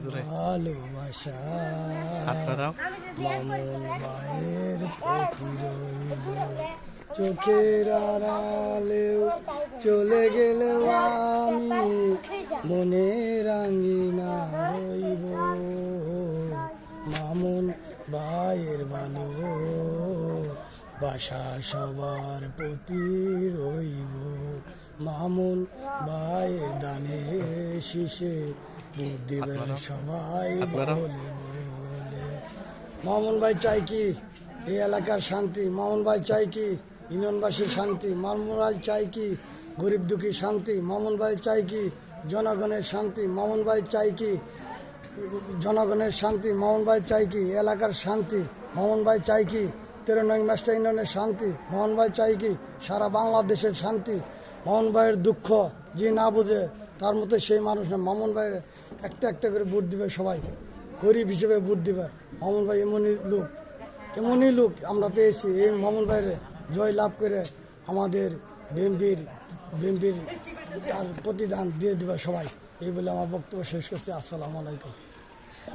ভালোবাসা মামুন ভাইয়ের প্রতি রইব, চোখের আড়ালেও চলে গেলেও আমি মনে রাঙিনা রইব। মামুন ভাইয়ের ভালো বাসা সবার প্রতি রইব। মামুন ভাইয়ের দানের শীষে ভোট দিবেন সবাই বলে বলে। মামুন ভাই চাই কি এই এলাকার শান্তি, মামুন ভাই চাই কি ইউনিয়নবাসীর শান্তি, মামুন ভাই চাই কি গরিব দুঃখী শান্তি, মামুন ভাই চাই কি জনগণের শান্তি, মামুন ভাই চাই কি জনগণের শান্তি, মামুন ভাই চাই কি এলাকার শান্তি, মামুন ভাই চাই কি 13 নং মাস্টার ইউনিয়নের শান্তি, মামুন ভাই চাই কি সারা বাংলাদেশের শান্তি। মামুন ভাইয়ের দুঃখ যে না বুঝে তার মতো সেই মানুষ না। মামুন ভাইয়ের একটা একটা করে ভোট দিবে সবাই, গরিব হিসেবে ভোট দিবে। মামুন ভাই এমনই লোক আমরা পেয়েছি। এই মামুন ভাইয়ের জয় লাভ করে আমাদের বিএনপির তার প্রতিদান দিয়ে দেবে সবাই। এই বলে আমার বক্তব্য শেষ করছি। আসসালামু আলাইকুম।